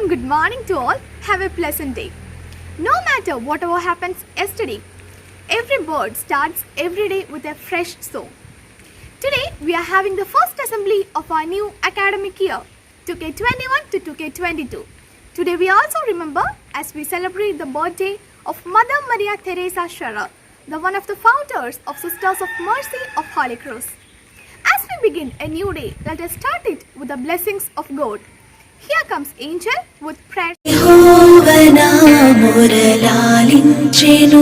good morning to all. Have a pleasant day. No matter whatever happens yesterday, every bird starts every day with a fresh song. Today, we are having the first assembly of our new academic year, 2K21 to 2K22. Today, we also remember as we celebrate the birthday of Mother Maria Theresa Scherer, the one of the founders of Sisters of Mercy of Holy Cross. As we begin a new day, let us start it with the blessings of God. Here comes Angel with prayer. యెహోవనా మురళాలించెను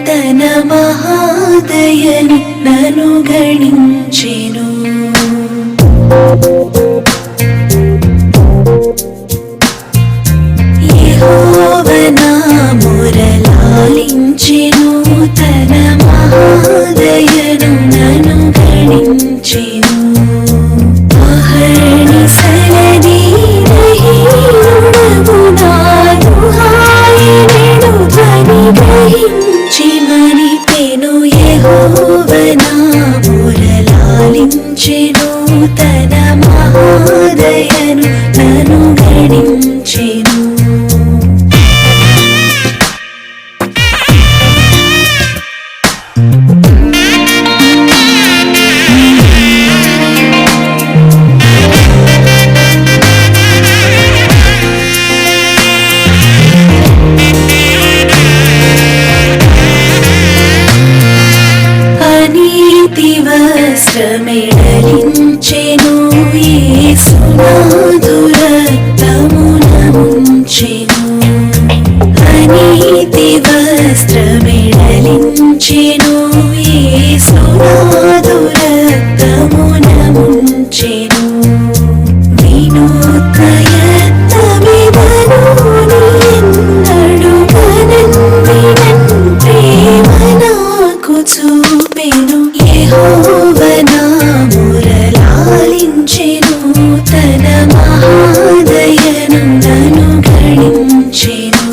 తన మహాదయను నను గణించెను యెహోవనా మురళాలించెను తన మహాదయను నను గణించెను అహర్నిశలనీ గ్రహించిమని పెను యెహోవనా మురళాలించెను తన మహాదయను నను గణించెను వస్త్రమెడలించెను యేసునాథు రక్తమున ముంచెను అనీతి వస్త్రమెడలించెను యేసునాథు రక్తమున ముంచెను వినూత్న యత్నమిదను ఎన్నడు కనన్వినన్ ప్రేమ నాకు చూపెను యెహోవనా మురళాలించెను తన మహాదయను నను గణించెను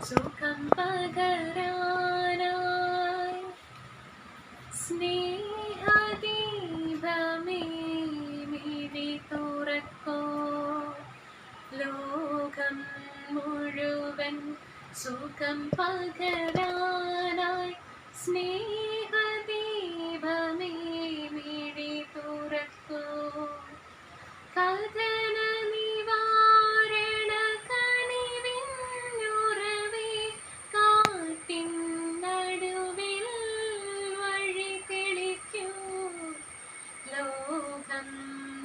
സുഖം പകരാനായി സ്നേഹദീപമേ മിഴി തുറക്കൂ ലോകം മുഴുവൻ സുഖം പകരാനായി സ്നേഹദീപമേ മിഴി തുറക്കൂ കഥന നിവാരണ കനിവിന്നുറവേ കാട്ടിൻ നടുവിൽ വഴി തെളിക്കൂ ലോകം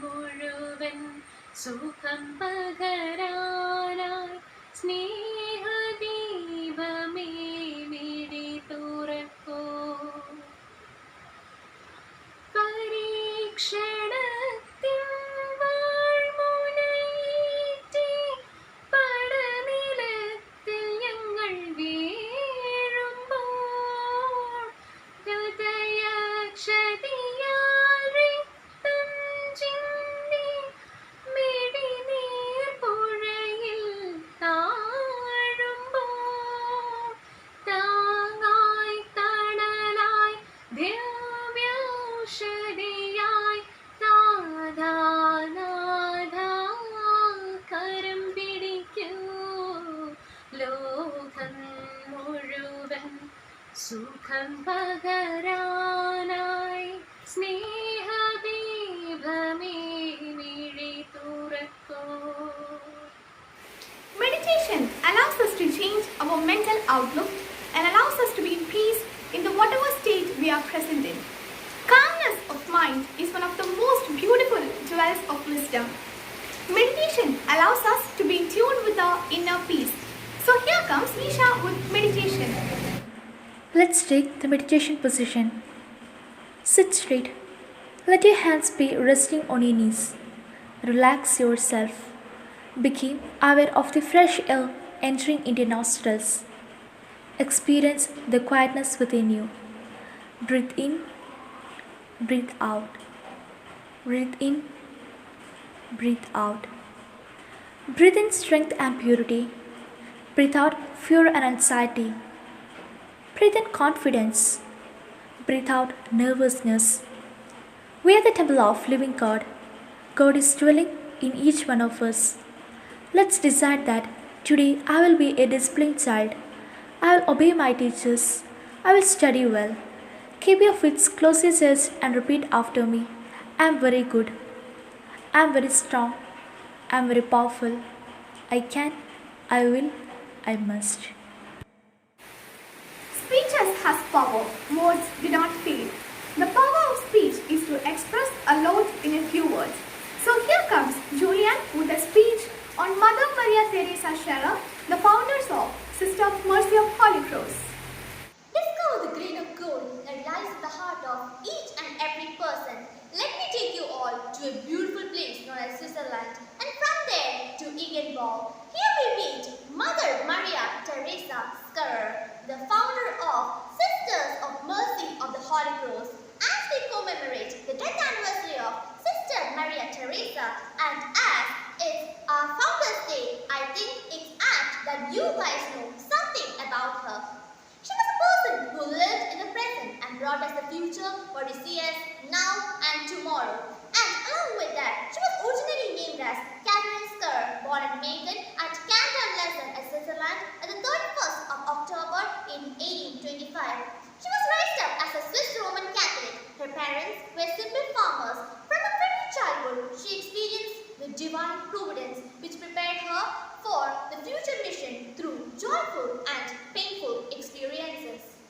മുഴുവൻ സുഖം പകരാനായി സ്നേഹദീപമേ മിഴി തുറക്കൂ പരീക്ഷണത്തിൻ വാൾമുനയേറ്റി പടനിലത്തിൽ ഞങ്ങൾ വീഴുമ്പോൾ ഹൃദയക്ഷതിയാൽ രക്തം ചിന്തി മിഴിനീർ പുഴയിൽ താഴുമ്പോൾ താങ്ങായി തണലായി ദിവ്യൗഷധിയായി നാഥാ കരം പിടിക്കൂ ലോകം മുഴുവൻ സുഖം പകരാനായി സ്നേഹദീപമേ മിഴി തുറക്കൂ. Meditation allows us to change our mental outlook and allows us to be in peace in the whatever state we are present in. Calmness of mind is one of the most beautiful jewels of wisdom. Meditation allows us to be in tune with our inner peace. So here comes Nisha with meditation. Let's take the meditation position. Sit straight. Let your hands be resting on your knees. Relax yourself. Become aware of the fresh air entering into your nostrils. Experience the quietness within you. Breathe in, breathe out. Breathe in, breathe out. Breathe in strength and purity. Breathe out fear and anxiety. Breathe in confidence. Breathe out nervousness. We are the temple of living God. God is dwelling in each one of us. Let's decide that today I will be a disciplined child. I will obey my teachers. I will study well. Keep your fists close to your chest and repeat after me. I am very good. I am very strong. I am very powerful. I can. I will. I must. Speeches has power. Words do not fade. The power of speech is to express a lot in a few words. So here comes Julian with a speech on Mother Maria Theresa Scherer, the founders of Sister of Mercy of Holy Cross. Discover the grain of gold that lies in the heart of each and every person. Let me take you all to a beautiful place known as Switzerland, and from there to Egenball. Here we meet Mother Maria Theresa Scherer, the founder of Sisters of Mercy of the Holy Cross. As we commemorate the 10th anniversary of Sister Maria Theresa, and as it's our Founders Day, I think it's apt that you guys know something about her. She was a person who lived in the present and brought us the future what we see as now and tomorrow. And along with that, she was originally named as Catherine Scherer, born in Macon at Canton-Lesson, Switzerland, on the 31st of October in 1825. She was raised up as a Swiss Roman Catholic. Her parents were simple farmers. From a very childhood, she experienced the divine providence which prepared her for the future mission through joyful and painful experiences.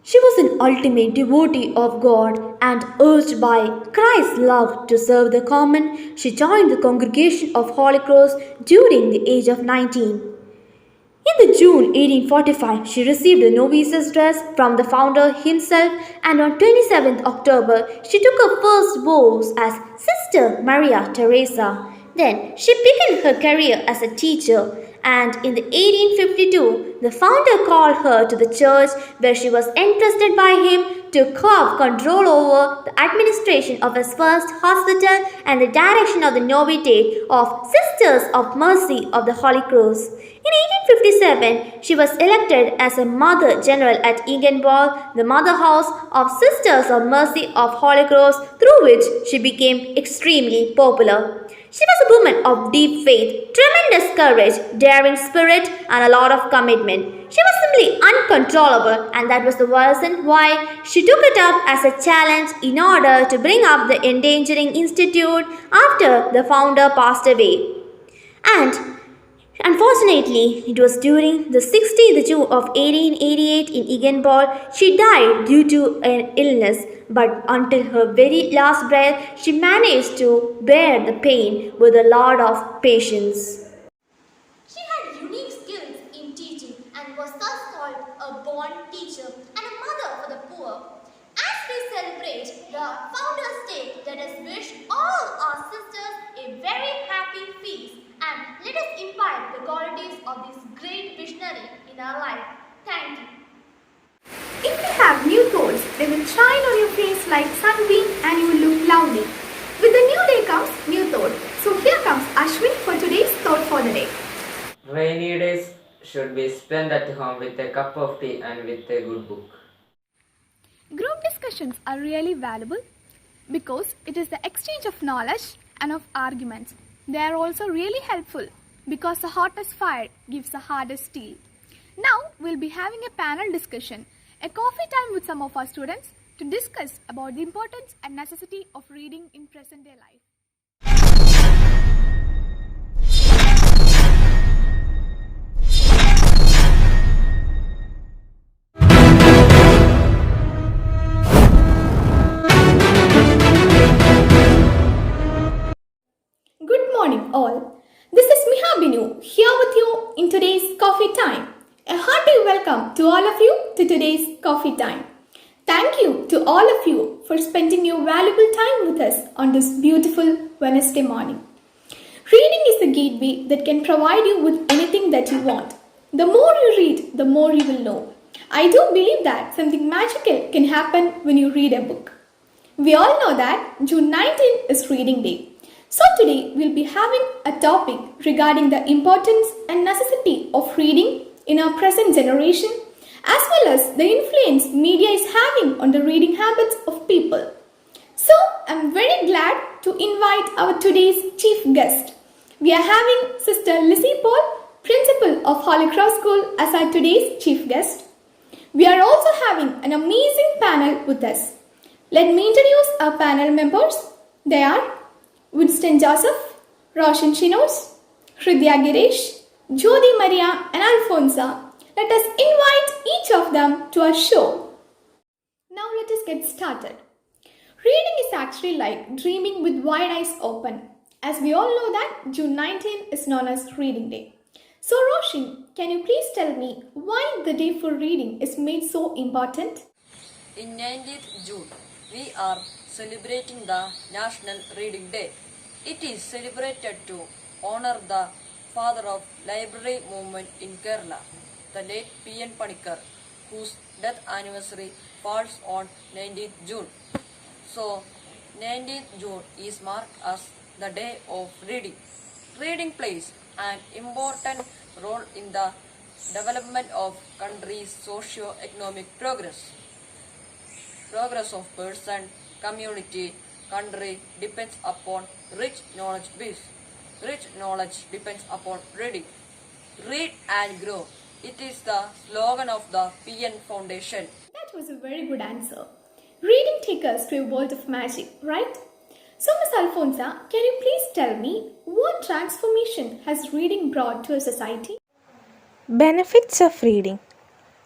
She was an ultimate devotee of God and urged by Christ's love to serve the common, she joined the Congregation of Holy Cross during the age of 19. In the June 1845, she received a novice's dress from the founder himself, and on 27th October, she took her first vows as Sister Maria Theresa. Then she began her career as a teacher, and in the 1852, the founder called her to the church where she was entrusted by him to have control over the administration of his first hospital and the direction of the novitiate of Sisters of Mercy of the Holy Cross. In 1857, she was elected as a Mother General at Egenball, the mother house of Sisters of Mercy of Holy Cross, through which she became extremely popular. She was a woman of deep faith, tremendous courage, daring spirit, and a lot of commitment. She was simply uncontrollable, and that was the reason why she took it up as a challenge in order to bring up the Endangering Institute after the founder passed away. And unfortunately, it was during the 16th June of 1888 in Egenball she died due to an illness, but until her very last breath, she managed to bear the pain with a lot of patience. She had unique skills in teaching and was thus called a born teacher and a mother for the poor. As we celebrate the Founders' Day, let us wish all our sisters a very happy feast and let us imbibe the qualities of this great visionary in our life. Thank you. If you have new thoughts, they will shine on your face like sunbeam and you will look lovely. With the new day comes new thought. So here comes Ashwin for today's thought for the day. Rainy days should be spent at home with a cup of tea and with a good book. Group discussions are really valuable because it is the exchange of knowledge and of arguments. They are also really helpful because the hottest fire gives the hardest steel. Now we'll be having a panel discussion, a coffee time with some of our students to discuss about the importance and necessity of reading in present day life. Good morning all. This is Miha Binu here with you in today's coffee time. A hearty welcome to all of you to today's coffee time. Thank you to all of you for spending your valuable time with us on this beautiful Wednesday morning. Reading is the gateway that can provide you with anything that you want. The more you read, the more you will know. I do believe that something magical can happen when you read a book. We all know that June 19th is Reading Day. So today we'll be having a topic regarding the importance and necessity of reading in our present generation, as well as the influence media is having on the reading habits of people. So, I'm very glad to invite our today's chief guest. We are having Sister Lizzie Paul, Principal of Holy Cross School, as our today's chief guest. We are also having an amazing panel with us. Let me introduce our panel members. They are Winston Joseph, Roshan Chinos, Hridya Giresh, Jyoti Maria and Alfonso. Let us invite each of them to our show. Now let us get started. Reading is actually like dreaming with wide eyes open. As we all know that June 19 is known as Reading Day. So Roshan, can you please tell me why the day for reading is made so important? In 19th June, we are celebrating the National Reading Day. It is celebrated to honor the father of library movement in Kerala, the late P.N. Panikkar, whose death anniversary falls on 19th June. So, 19th June is marked as the day of reading. Reading plays an important role in the development of country's socio-economic progress. Progress of person, community, country depends upon rich knowledge base. Rich knowledge depends upon reading. Read and grow. It is the slogan of the PN Foundation. That was a very good answer. Reading takes us to a world of magic, right? So Miss Alfonso, can you please tell me what transformation has reading brought to a society? Benefits of reading.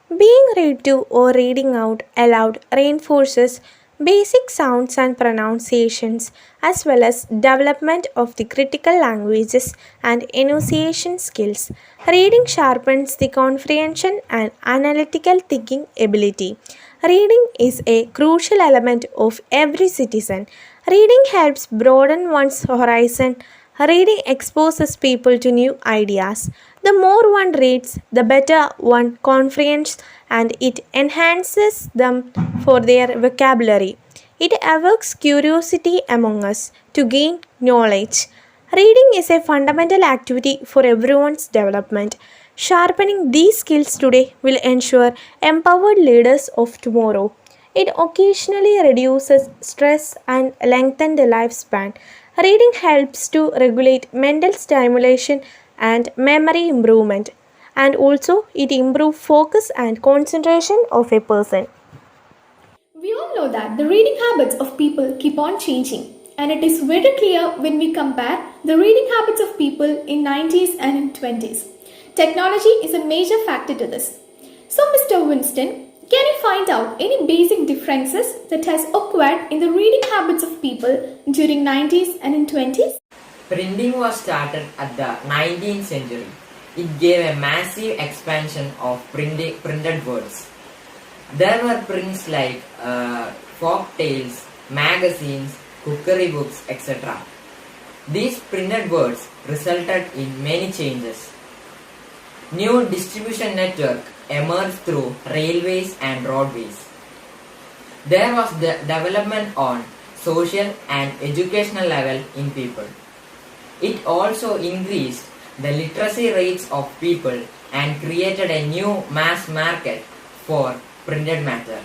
Being read to or reading out aloud reinforces basic sounds and pronunciations as well as development of the critical languages and enunciation skills. Reading sharpens the comprehension and analytical thinking ability. Reading is a crucial element of every citizen. Reading helps broaden one's horizon. Reading exposes people to new ideas. The more one reads, the better one comprehends and it enhances them for their vocabulary. It evokes curiosity among us to gain knowledge. Reading is a fundamental activity for everyone's development. Sharpening these skills today will ensure empowered leaders of tomorrow. It occasionally reduces stress and lengthens the lifespan. Reading helps to regulate mental stimulation and memory improvement, and also it improves focus and concentration of a person. We all know that the reading habits of people keep on changing, and it is very clear when we compare the reading habits of people in 90s and in 20s. Technology is a major factor to this. So Mr. Winston, can you find out any basic differences that has occurred in the reading habits of people during 90s and in 20s? Printing was started at the 19th century. It gave a massive expansion of printed words. There were prints like folk tales, magazines, cookery books, etc. These printed words resulted in many changes. New distribution network emerged through railways and roadways. There was the development on social and educational level in people. It also increased the literacy rates of people and created a new mass market for printed matter.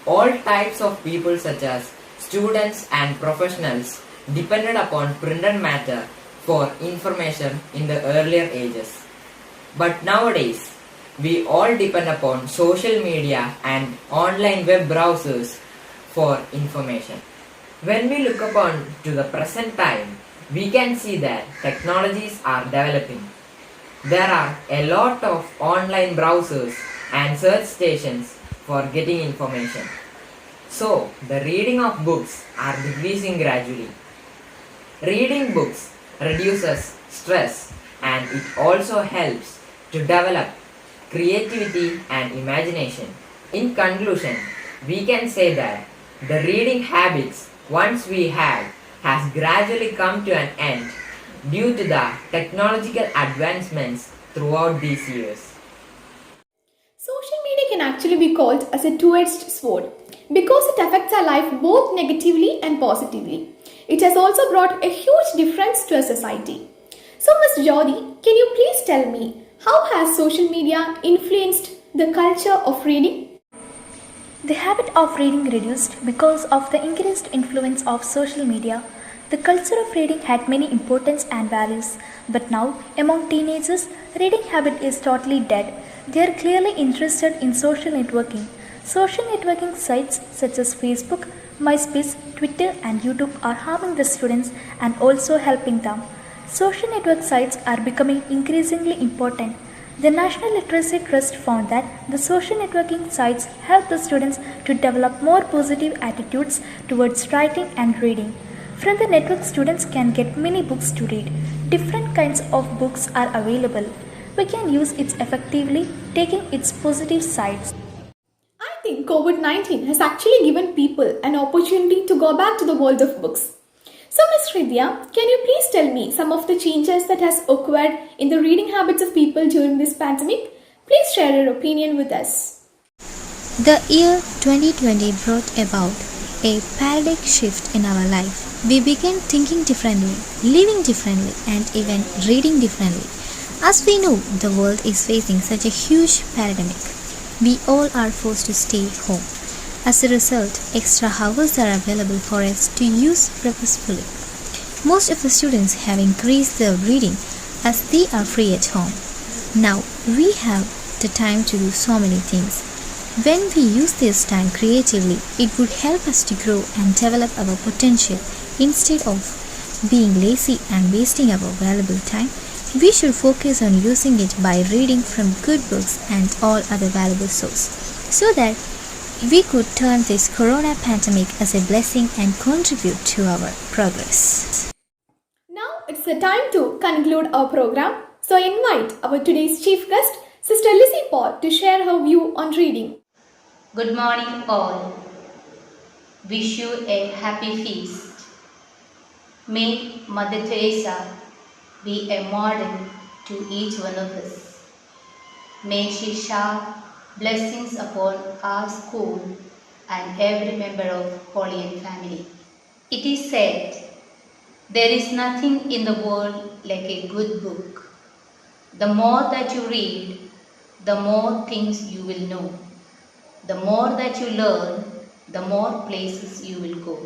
All types of people such as students and professionals depended upon printed matter for information in the earlier ages. But nowadays, we all depend upon social media and online web browsers for information. When we look upon to the present time, we can see that technologies are developing. There are a lot of online browsers and search stations for getting information. So, the reading of books are decreasing gradually. Reading books reduces stress and it also helps to develop creativity and imagination. In conclusion, we can say that the reading habits once we had has gradually come to an end due to the technological advancements throughout these years. Social media can actually be called as a two-edged sword because it affects our life both negatively and positively. It has also brought a huge difference to our society. So Ms. Jyoti, can you please tell me how has social media influenced the culture of reading? The habit of reading reduced because of the increased influence of social media. The culture of reading had many importance and values, but now among teenagers, reading habit is totally dead. They are clearly interested in social networking. Social networking sites such as Facebook, MySpace, Twitter, and YouTube are harming the students and also helping them. Social network sites are becoming increasingly important. The National Literacy Trust found that the social networking sites help the students to develop more positive attitudes towards writing and reading. From the network, students can get many books to read. Different kinds of books are available. We can use it effectively, taking its positive sides. I think COVID 19 has actually given people an opportunity to go back to the world of books. So, Ms. Vidya, can you please tell me some of the changes that has occurred in the reading habits of people during this pandemic? Please share your opinion with us. The year 2020 brought about a paradigm shift in our life. We began thinking differently, living differently, and even reading differently. As we know, the world is facing such a huge pandemic. We all are forced to stay home. As a result, extra hours are available for us to use purposefully. Most of the students have increased their reading as they are free at home. Now, we have the time to do so many things. When we use this time creatively, it would help us to grow and develop our potential. Instead of being lazy and wasting our valuable time, we should focus on using it by reading from good books and all other valuable sources, so that we could turn this corona pandemic as a blessing and contribute to our progress. Now it's the time to conclude our program. So I invite our today's chief guest, Sister Lizzie Paul, to share her view on reading. Good morning, all. Wish you a happy feast. May Mother Theresa be a model to each one of us. May she shower blessings upon our school and every member of Holy and family. It is said, there is nothing in the world like a good book. The more that you read, the more things you will know. The more that you learn, the more places you will go.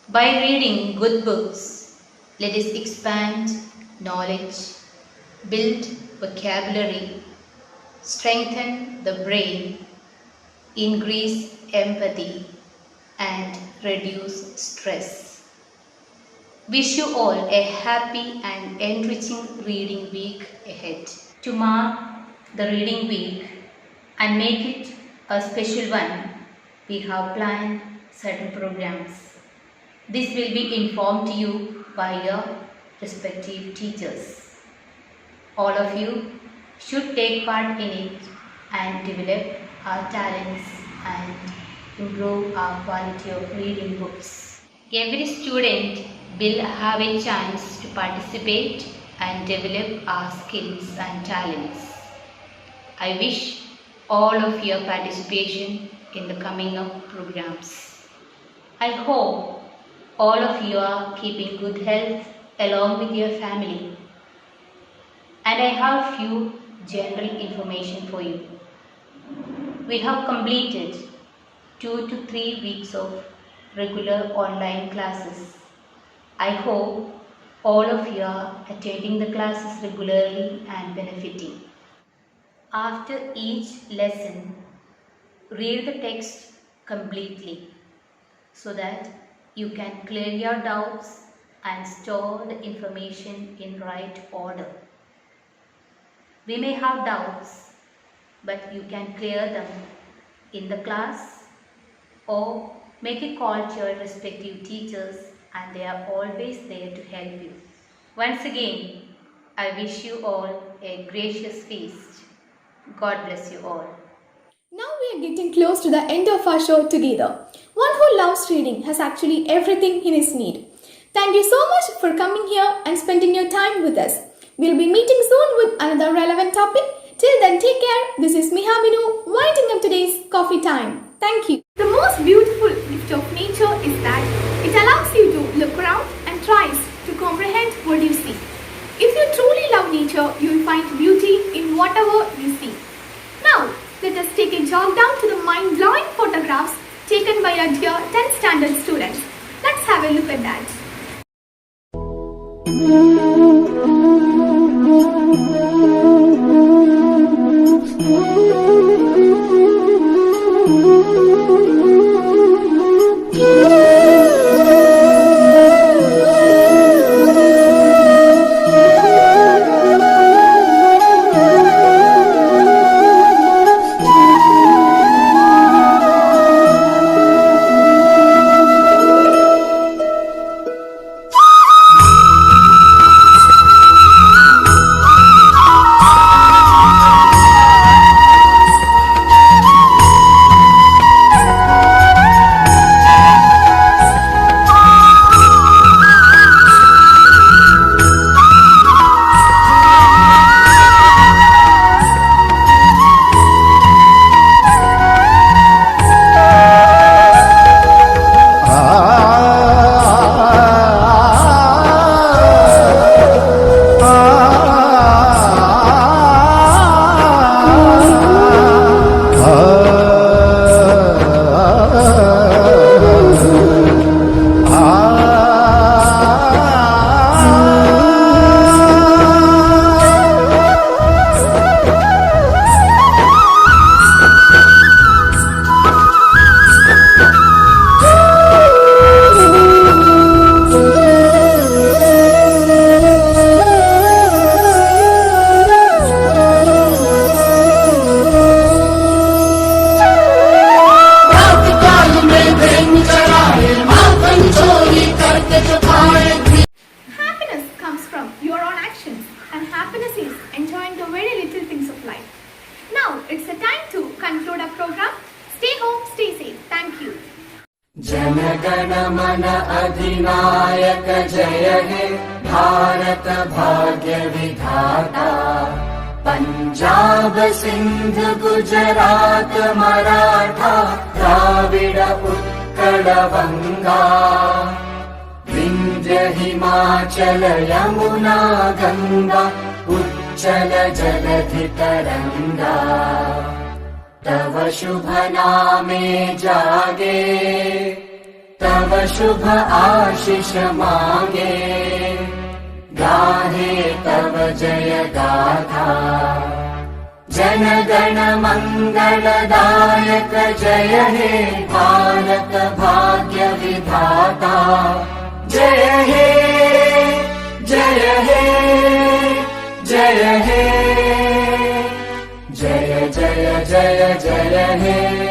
By reading good books, let us expand knowledge, build vocabulary, strengthen the brain, increase empathy, and reduce stress. Wish you all a happy and enriching reading week ahead. To mark the reading week and make it a special one, we have planned certain programs. This will be informed to you by your respective teachers. All of you should take part in it and develop our talents and improve our quality of reading books. Every student will have a chance to participate and develop our skills and talents. I wish all of your participation in the coming up programs. I hope all of you are keeping good health along with your family. And I have few general information for you. We have completed 2 to 3 weeks of regular online classes. I hope all of you are attending the classes regularly and benefiting. After each lesson, read the text completely so that you can clear your doubts and store the information in right order. We may have doubts, but you can clear them in the class or make a call to your respective teachers, and they are always there to help you. Once again, I wish you all a gracious feast. God bless you all. Now we are getting close to the end of our show together. One who loves reading has actually everything in his need. Thank you so much for coming here and spending your time with us. We'll be meeting soon with another relevant topic. Till then, take care. This is Miha Binu winding up today's coffee time. Thank you. The most beautiful gift of nature is that it allows you to look around and tries to comprehend what you see. If you truly love nature, you will find beauty in whatever you see. Now, let us take a jog down to the photographs taken by our dear 10th standard students. Let's have a look at that. Happiness comes from your own actions, and happiness is enjoying the very little things of life. Now it's the time to conclude our program. Stay home, stay safe. Thank you. जनगण मन अधिनायक जय हे भारत भाग्य विधाता पंजाब सिंध गुजरात मराठा द्राविड उत्कल बंगा विंध्य हिमाचल यमुना गंगा उच्चल जलधि तरंगा तव शुभ नामे जागे तव शुभ आशीष मांगे गाहे तव जय गाथा जन गण मंगलदायक जय हे भारत भाग्य विधाता जय हे जय हे जय हे जय जय जय जय हे